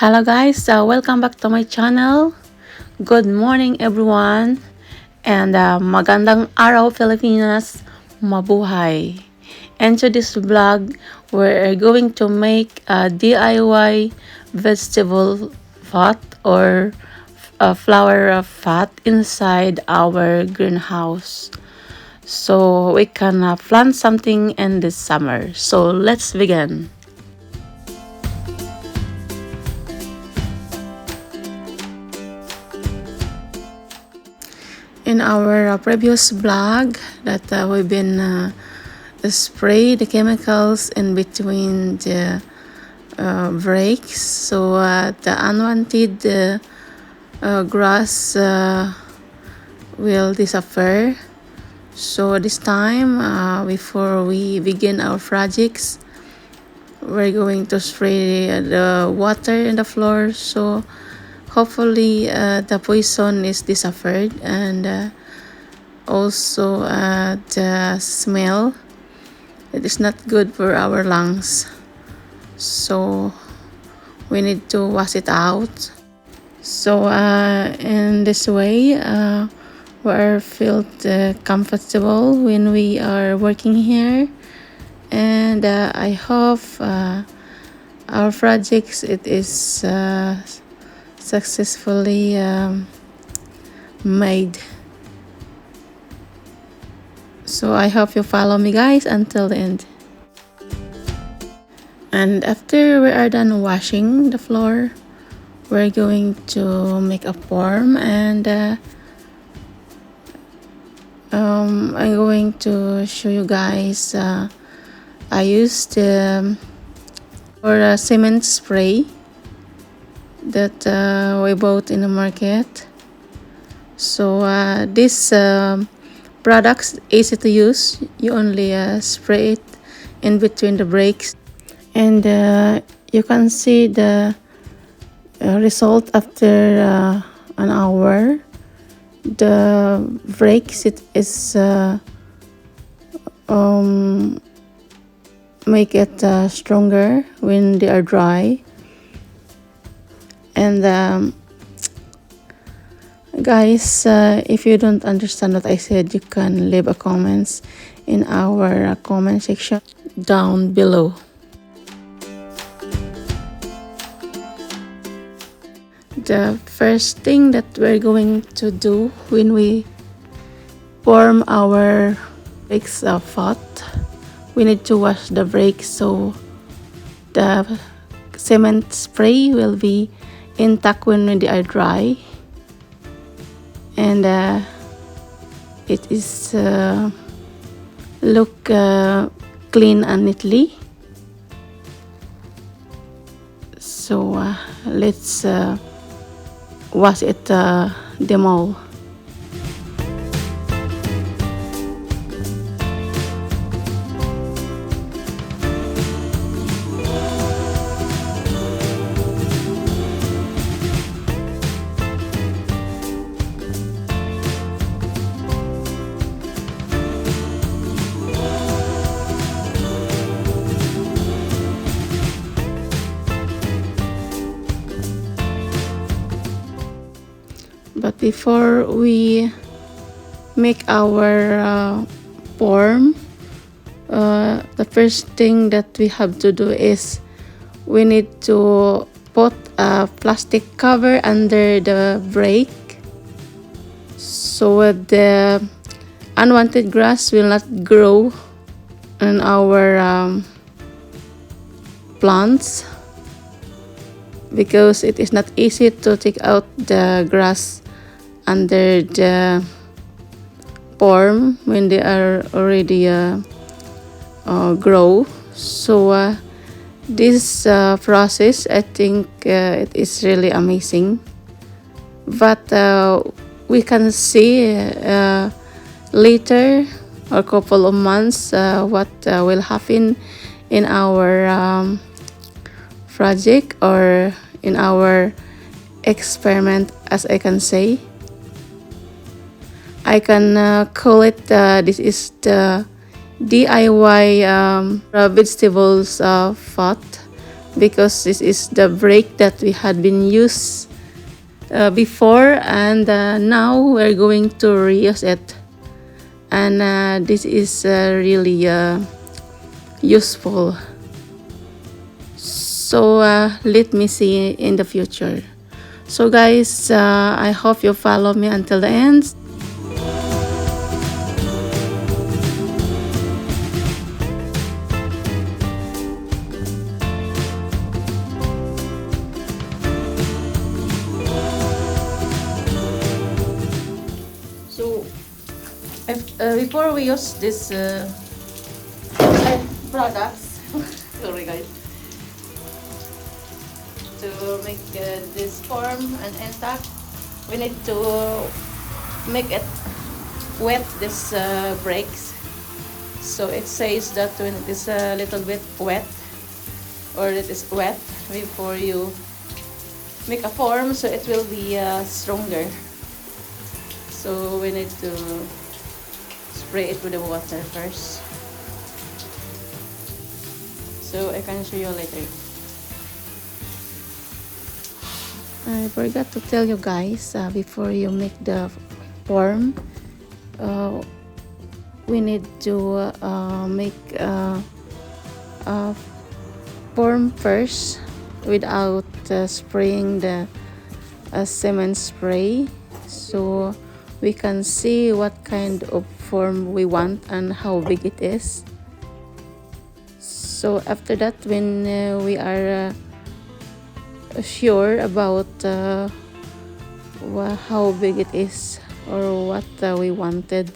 Hello guys, welcome back to my channel. Good morning everyone. And magandang araw Pilipinas, mabuhay. And to this vlog, we're going to make a DIY vegetable pot or a flower pot inside our greenhouse. So we can plant something in this summer. So let's begin. In our previous vlog that we've been spray the chemicals in between the breaks, so the unwanted grass will disappear. So this time, before we begin our projects, we're going to spray the water in the floor, so hopefully the poison is disappeared, and also the smell, it is not good for our lungs, so we need to wash it out. So in this way we feel comfortable when we are working here, and I hope our projects it is successfully made. So I hope you follow me guys until the end. And after we are done washing the floor, we're going to make a form, and I'm going to show you guys. I used for a cement spray that we bought in the market. So this product's easy to use. You only spray it in between the breaks, and you can see the result after an hour. The breaks it is make it stronger when they are dry. And guys, if you don't understand what I said, you can leave a comments in our comment section down below. The first thing that we're going to do when we form our breaks pot, we need to wash the breaks so the cement spray will be intact when they are dry, and it is look clean and neatly. So let's wash it them all. But before we make our form, the first thing that we have to do is we need to put a plastic cover under the break so the unwanted grass will not grow in our plants, because it is not easy to take out the grass under the form when they are already grow. So this process, I think it is really amazing, but we can see later or couple of months what will happen in our project or in our experiment, as I can say. I can call it this is the DIY vegetables pot because this is the brake that we had been used before, and now we're going to reuse it. And this is really useful. So let me see in the future. So guys, I hope you follow me until the end. So before we use this products, sorry guys, to make this form and intact, we need to make it wet, this brakes. So it says that when it is a little bit wet, or it is wet before you make a form, so it will be stronger. So we need to spray it with the water first. So I can show you later. I forgot to tell you guys, before you make the form, we need to make a form first without spraying the cement spray, so we can see what kind of form we want and how big it is. So after that, when we are sure about how big it is or what we wanted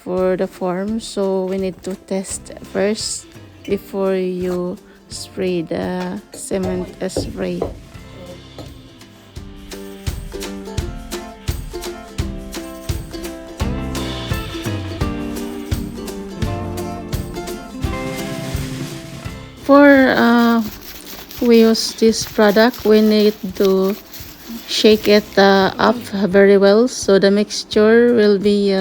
for the form, so we need to test first before you spray the cement spray. For we use this product, we need to shake it up very well, so the mixture will be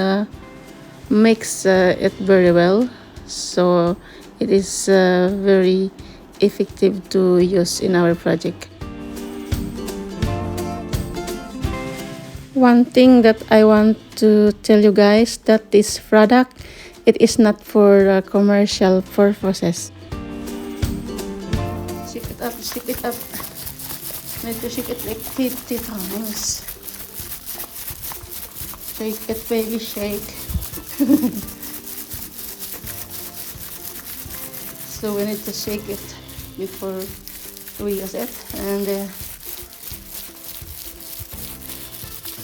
mix it very well, so it is very effective to use in our project. One thing that I want to tell you guys, that this product, it is not for commercial purposes. Shake it up, shake it up. Need to shake it like 50 times. Shake it, baby, shake. So we need to shake it before we use it, and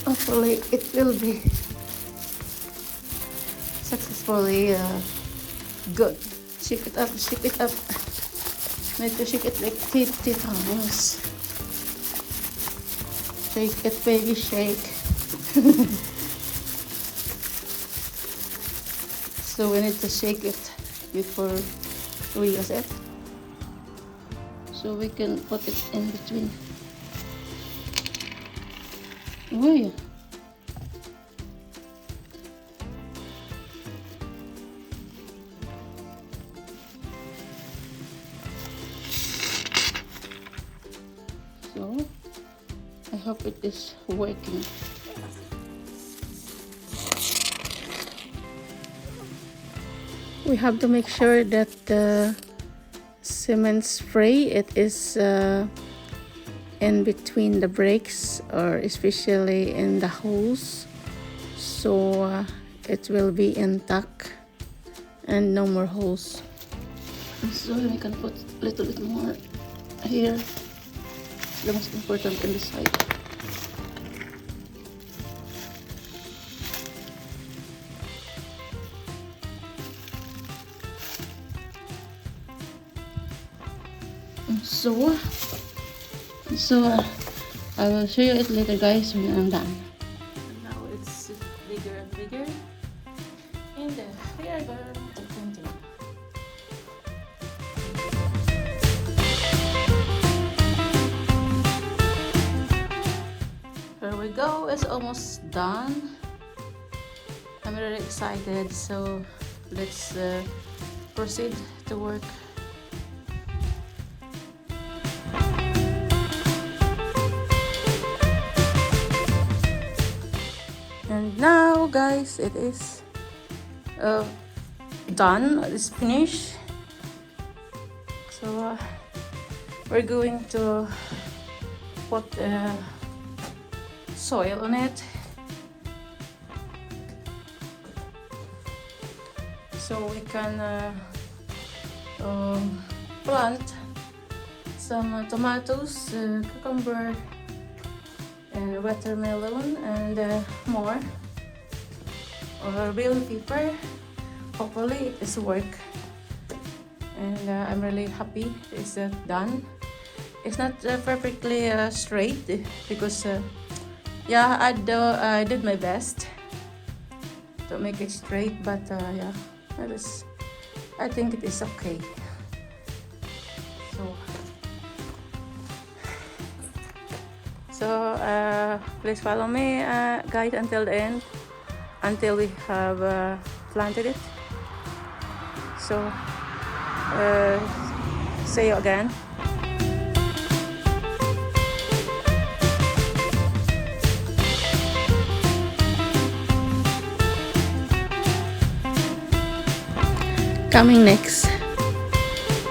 hopefully it will be successfully good. Shake it up, shake it up. Need to shake it like 50 times. Shake it, baby, shake. So we need to shake it before we use it, so we can put it in between. Uy. So I hope it is working. We have to make sure that the cement spray, it is in between the brakes, or especially in the holes, so it will be intact and no more holes. So we can put a little bit more here, the most important on the side. So I will show you it later, guys, when I'm done. And now it's bigger and bigger, and we are going to continue. Here we go, it's almost done. I'm really excited, so let's proceed to work. guys, it is done. It's finished. So we're going to put soil on it, so we can plant some tomatoes, cucumber, and watermelon, and more, or bell pepper. Hopefully it is work, and I'm really happy it's done. It's not perfectly straight because yeah, I did my best to make it straight, but yeah, I think it is okay. So please follow me, guys, until the end, until we have planted it. So see you again. Coming next,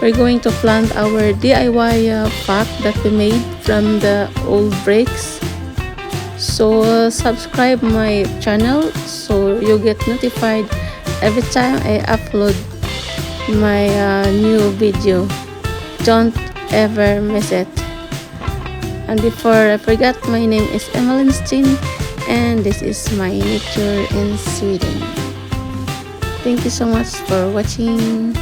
we're going to plant our DIY pack that we made from the old bricks. So subscribe my channel so you get notified every time I upload my new video. Don't ever miss it. And before I forget, my name is Emmeline Steen, and this is my nature in Sweden. Thank you so much for watching.